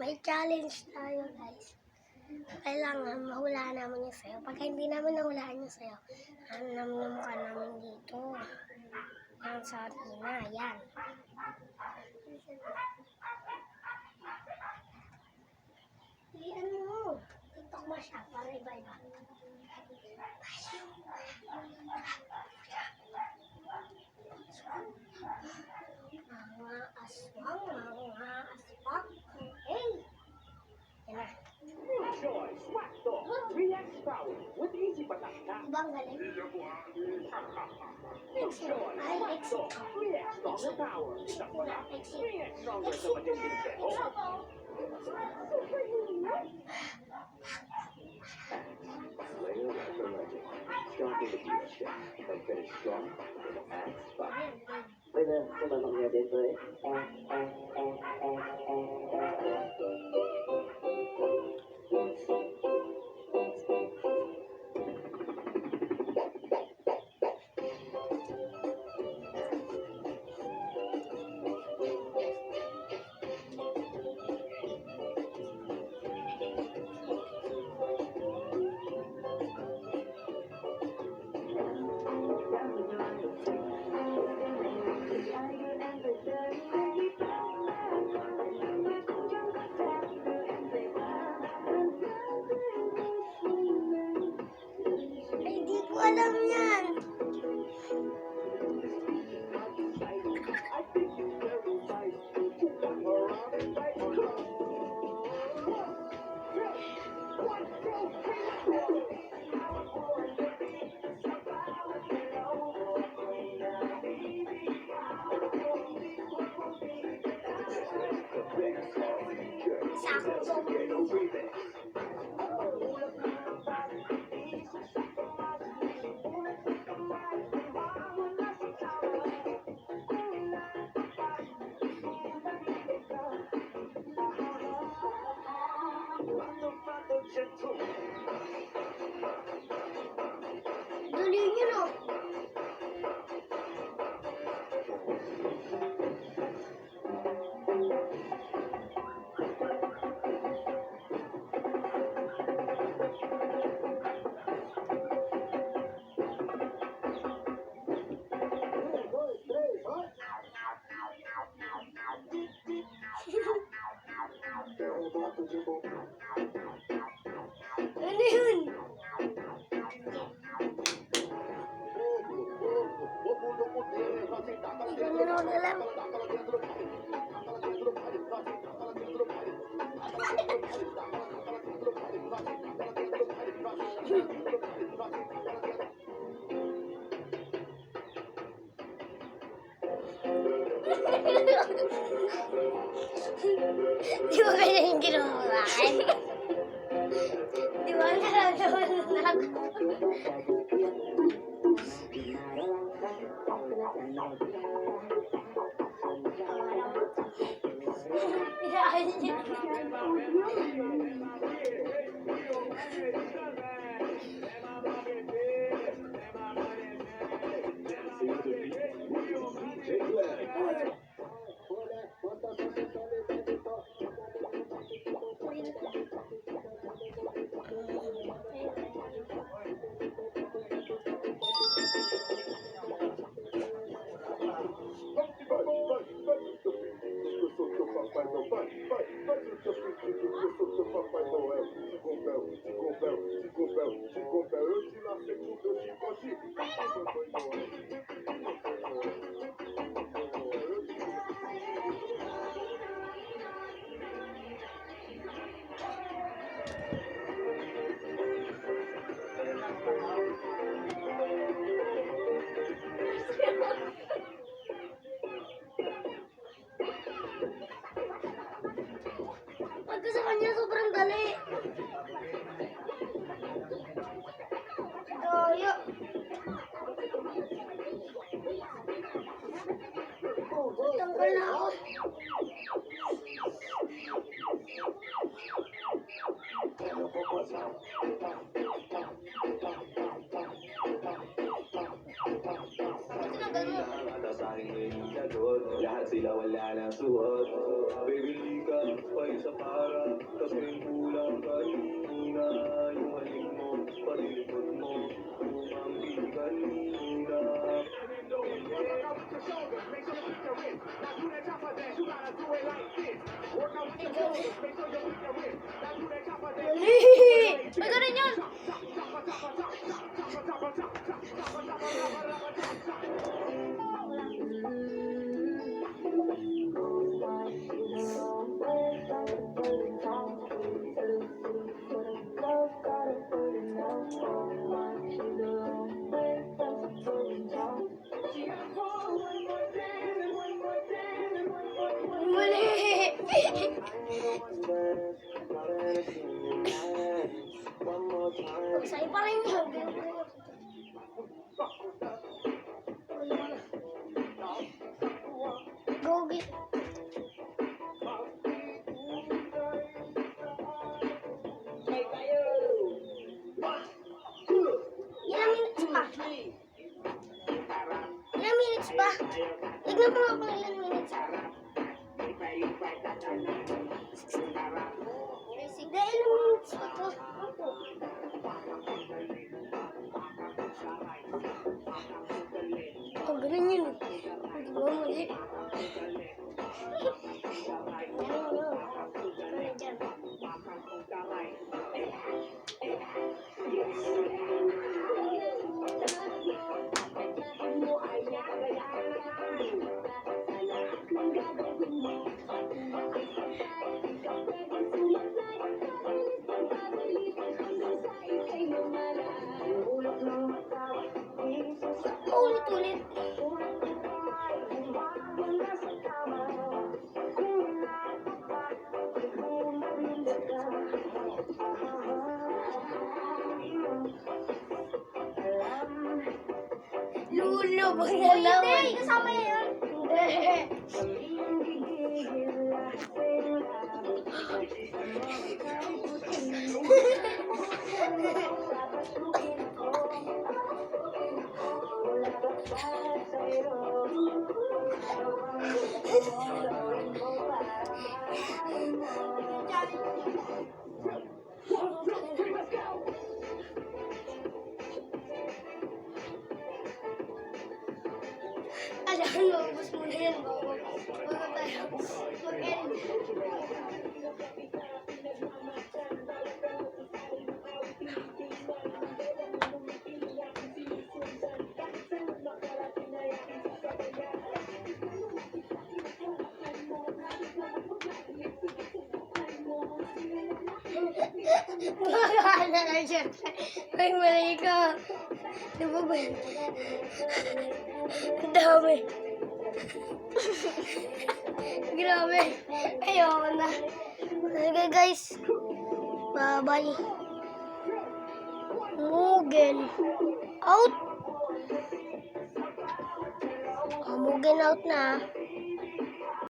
May challenge tayo, guys. Kailangan mahulaan namin yung sayo. Pagka hindi namin nahulaan yung sayo, hanam na mukha namin dito. Yan sa Tina, yan. Iyan mo. TikTok mo siya para iba-iba. Mga aswang, mga aswang. Hey! Yan na. Choice, Swag Dog, reacts power with easy patata. Ibang galing. Choice, Swag Dog, reacts stronger power. Isang pala, reacts stronger sa matinding seho. Layer after legend, starting with the check, and finish strong with the axe five. Bây giờ xin mời mọi người đến với Ay, di ko alam yan. Sakto. Dali nyo na. Ano yun? Hindi ko naman alam. Di ba ganyan yung ginawa ko? Di ba nalagawan na ako? Pagka sa kanya, sobrang dali. Gaya. Tanggal na ako. Lahat sila wala nang suot. Baby, di ka sa para, kasing kulang kanina. Yung halik mo, pati likod mo, tumambi kanina. Mali! Ay, ganun yan! Mali! Sa'yo pa rin yun. Gogi. Ilang minutes pa? Ilang minutes pa? Tignan mo ako ilang minutes pa. Sige, ilang minutes pa to? Oh, ganun yun. Hindi ba mali? Ulit-ulit. Lulubog na naman. Hindi, kasama yan. Hindi. Alam mo, ubus mo na yan. Bago tayo mag-end. Gumagawa na lang siya. Ay, mali ka. Diba ba? Ang dami. Grabe. Ayoko na. Sige guys. Bye-bye. Mugen. Out. Oh, Mugen out na.